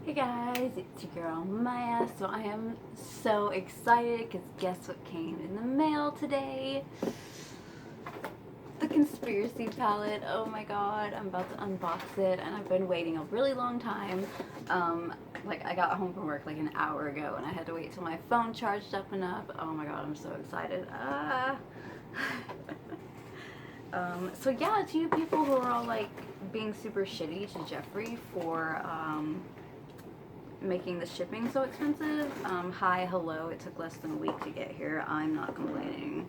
Hey guys, it's your girl Maya. So I am so excited because guess what came in the mail today? The conspiracy palette. Oh my god, I'm about to unbox it and I've been waiting a really long time. Like I got home from work like an hour ago and I had to wait till my phone charged up enough. Oh my god, I'm so excited. So yeah, to you people who are all like being super shitty to Jeffree for making the shipping so expensive. Hi, hello, it took less than a week to get here. I'm not complaining.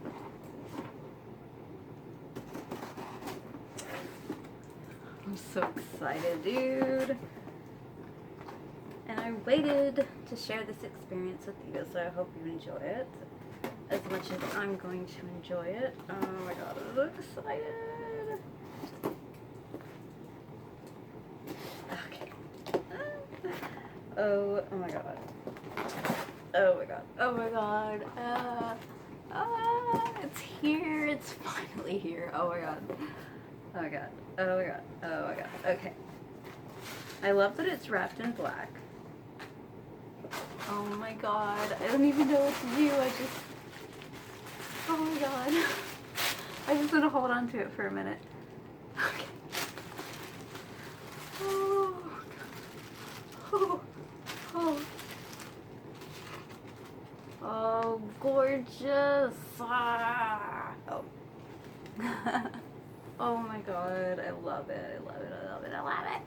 I'm so excited, dude. And I waited to share this experience with you, so I hope you enjoy it as much as I'm going to enjoy it. Oh my god, I'm so excited. Oh my god. Oh my god. Oh my god. It's here. It's finally here. Oh my god. Oh my god. Oh my god. Oh my god. Okay. I love that it's wrapped in black. Oh my god. I don't even know what to do. Oh my god. I just want to hold on to it for a minute. Okay. Oh god. Oh. Oh. Oh, gorgeous. Ah. Oh. Oh my god, I love it. I love it. I love it. I love it.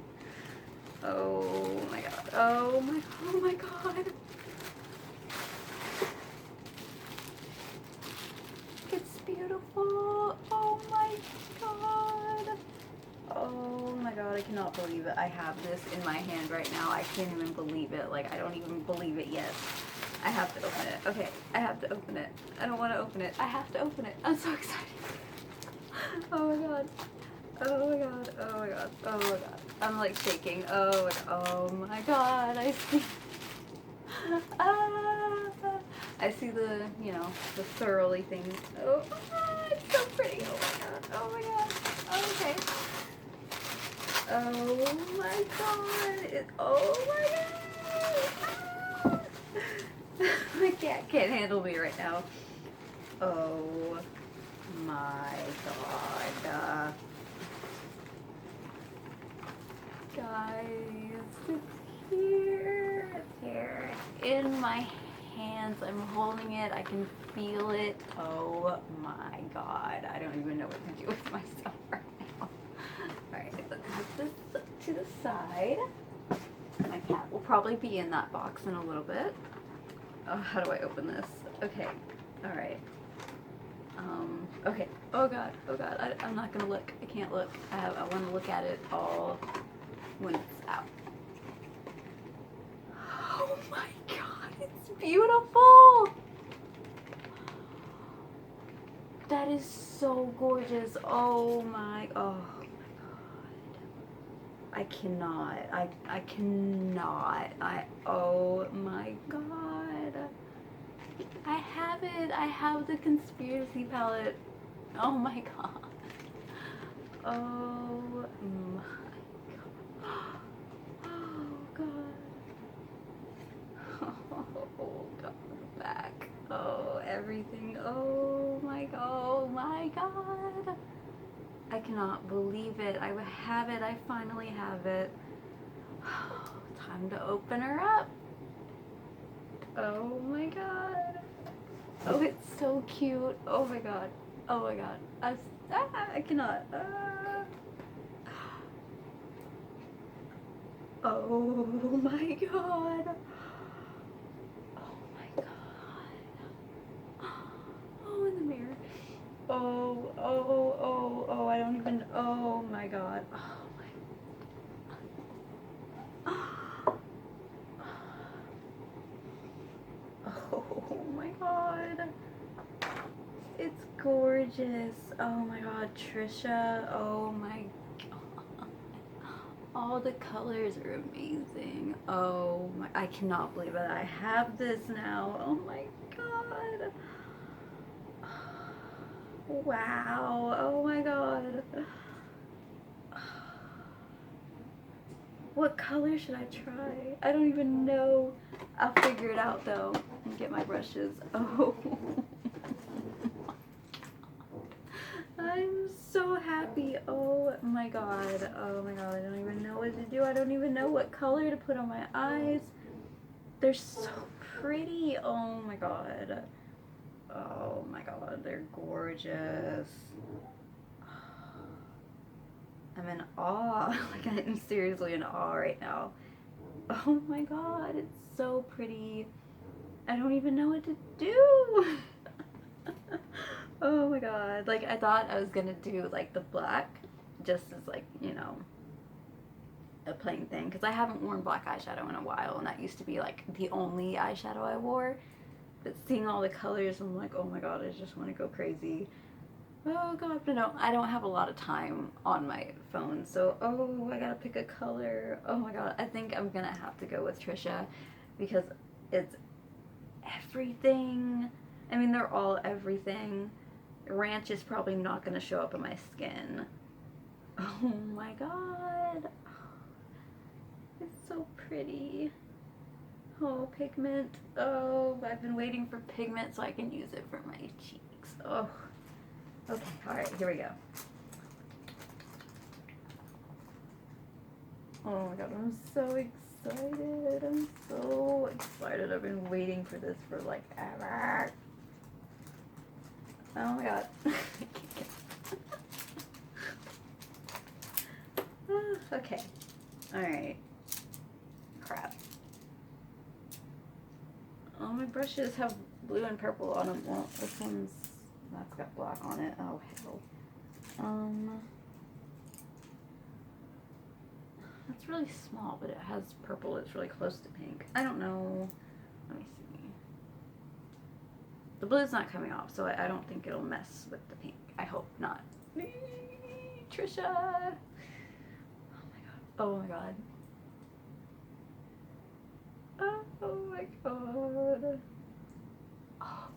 Oh my god. Oh my god. It's beautiful. Oh my god. Oh my god, I cannot believe it. I have this in my hand right now. I can't even believe it. Like, I don't even believe it yet. I have to open it. Okay, I have to open it. I don't want to open it. I have to open it. I'm so excited. Oh my god. Oh my god. Oh my god. Oh my god. I'm like shaking. Oh my god. Oh my god. I see. I see the, you know, the swirly things. Oh, it's so pretty. Oh my god. Oh my god. Okay. Oh my god. Oh my god. My cat can't handle me right now. Oh my god. Guys, it's here. It's here. In my hands. I'm holding it. I can feel it. Oh my god. I don't even know what to do with myself right now. Alright, let's put this to the side. My cat will probably be in that box in a little bit. Oh, how do I open this? Okay. Alright. Okay. Oh god. Oh god. I'm not gonna look. I can't look. I want to look at it all when it's out. Oh my god. It's beautiful. That is so gorgeous. Oh my god. I cannot. I cannot. Oh my god. I have it. I have the conspiracy palette. Oh my god. Oh my god. Oh god. Oh god. Back. Oh, everything. Oh my god. Oh my god. I cannot believe it. I have it. I finally have it. Time to open her up. Oh my god. Oh, it's so cute. Oh my god. Oh my god. I cannot. Oh my god. Oh my god. Oh, in the mirror. Oh, I don't even, oh my god. Oh my. Oh my god. It's gorgeous. Oh my god, Trisha. Oh my god. All the colors are amazing. Oh my, I cannot believe it. I have this now. Oh my god. Wow. Oh my god. What color should I try? I don't even know. I'll figure it out though and get my brushes. Oh. I'm so happy. Oh my god. Oh my god. I don't even know what to do. I don't even know what color to put on my eyes. They're so pretty. Oh my god. Oh my god. They're gorgeous. I'm in awe. Like, I'm seriously in awe right now. Oh my god. It's so pretty. I don't even know what to do. Oh my god. Like, I thought I was gonna do like the black just as like, you know, a plain thing, because I haven't worn black eyeshadow in a while, and that used to be like the only eyeshadow I wore. But seeing all the colors, I'm like, oh my god, I just want to go crazy. Oh god, but no, I don't have a lot of time on my phone, so oh, I gotta pick a color. Oh my god, I think I'm gonna have to go with Trisha because it's everything. I mean, they're all everything. Ranch is probably not gonna show up in my skin. Oh my god. It's so pretty. Oh, pigment. Oh, I've been waiting for pigment so I can use it for my cheeks. Oh. Okay, alright, here we go. Oh my god, I'm so excited. I'm so excited. I've been waiting for this for like ever. Oh my god. Okay. Alright. Crap. All my brushes have blue and purple on them. Well, this that's got black on it. Oh, hell. That's really small, but it has purple. It's really close to pink. I don't know. Let me see. The blue's not coming off, so I don't think it'll mess with the pink. I hope not. Trisha! Oh my god. Oh my god. Oh.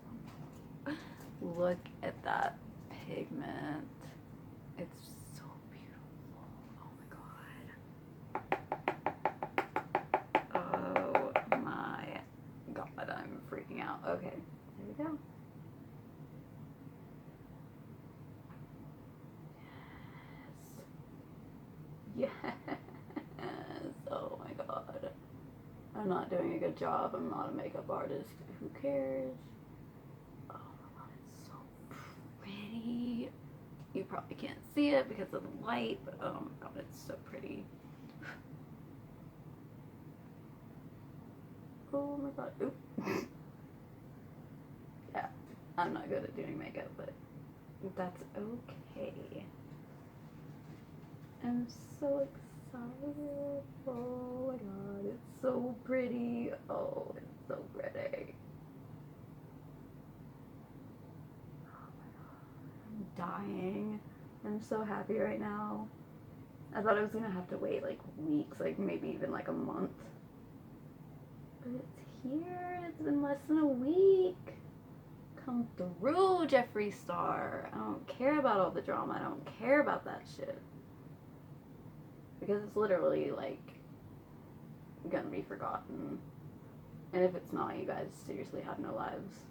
Look at that pigment. It's so beautiful. Oh my god. Oh my god, I'm freaking out. Okay, there we go. Yes. Yes. Oh my god. I'm not doing a good job. I'm not a makeup artist. Who cares? Oh my god, it's so pretty. You probably can't see it because of the light, but oh my god, it's so pretty. Oh my god. Oop. Yeah, I'm not good at doing makeup, but that's okay. I'm so excited. Oh my god, it's so pretty. Oh, it's so pretty. Oh my god, I'm dying. I'm so happy right now. I thought I was gonna have to wait like weeks, like maybe even like a month. But it's here. It's been less than a week. Come through, Jeffree Star. I don't care about all the drama. I don't care about that shit. Because it's literally like gonna be forgotten. And if it's not, you guys seriously have no lives.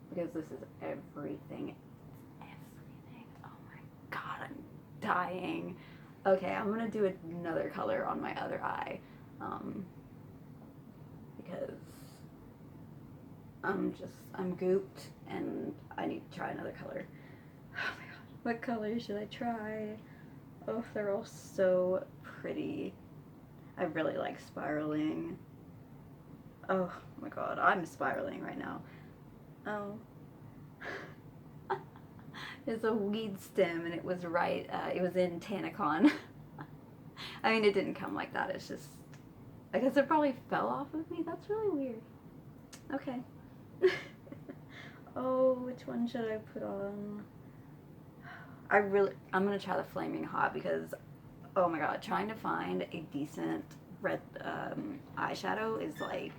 Because this is everything. It's everything. Oh my god, I'm dying. Okay, I'm gonna do another color on my other eye. Because I'm gooped and I need to try another color. Oh my god, what color should I try? Oh, they're all so pretty. I really like spiraling. Oh my god, I'm spiraling right now. Oh. It's a weed stem and it was right, it was in Tanacon. I mean, it didn't come like that, it's just, I guess it probably fell off of me. That's really weird. Okay. Oh, which one should I put on? I'm gonna try the Flaming Hot because, oh my god, trying to find a decent red eyeshadow is like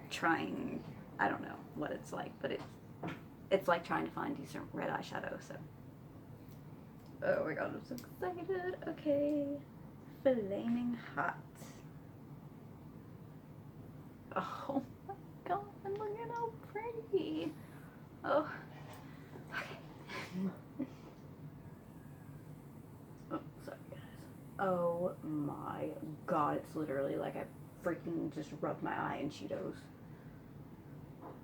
trying, I don't know what it's like, but it's like trying to find decent red eyeshadow, so. Oh my god, I'm so excited. Okay. flaming hot. Oh my god, look at how pretty. Oh, okay. Oh, sorry guys. Oh my god, it's literally like I freaking just rubbed my eye in Cheetos.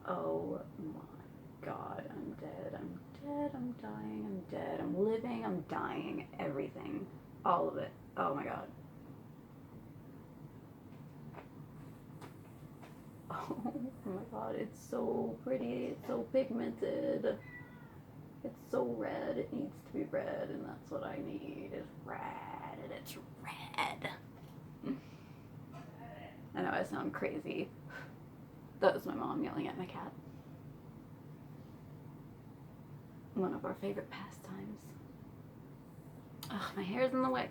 Oh my god, I'm dead, I'm dead, I'm dying, I'm dead, I'm living, I'm dying, everything. All of it. Oh my god. Oh my god, it's so pretty, it's so pigmented. It's so red, it needs to be red, and that's what I need, is red, and it's red. I know I sound crazy. That was my mom yelling at my cat. One of our favorite pastimes. Oh, my hair's in the way.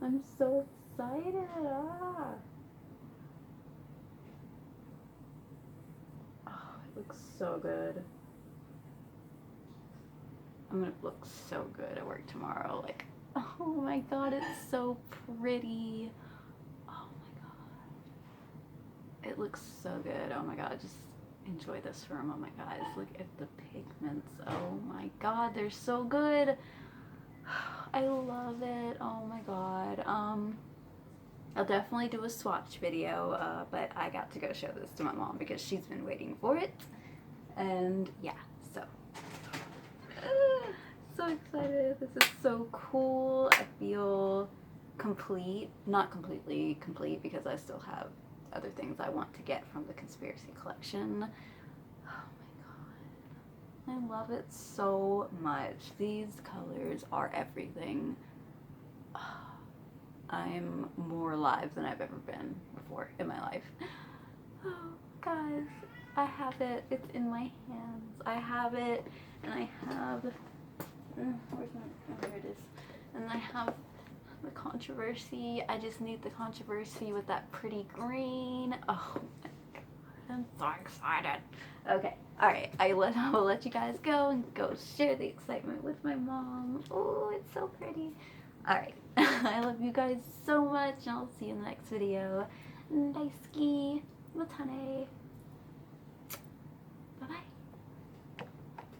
I'm so excited. Ah. Oh, it looks so good. I'm gonna look so good at work tomorrow. Like, oh my god, it's so pretty. Oh my god. It looks so good. Oh my god, just enjoy this for a moment, guys. Look at the pigments. Oh my god, they're so good. I love it. Oh my god. I'll definitely do a swatch video, but I got to go show this to my mom because she's been waiting for it. And yeah, so so excited. This is so cool. I feel complete. Not completely complete because I still have other things I want to get from the conspiracy collection. Oh my god. I love it so much. These colors are everything. I'm more alive than I've ever been before in my life. Oh, guys, I have it. It's in my hands. I have it, and I have, where's my, oh, there it is. And I have the controversy. I just need the controversy with that pretty green. Oh my god, I'm so excited. Okay, alright, I will let you guys go and go share the excitement with my mom. Oh, it's so pretty. Alright, I love you guys so much, and I'll see you in the next video. Daisuki, matane.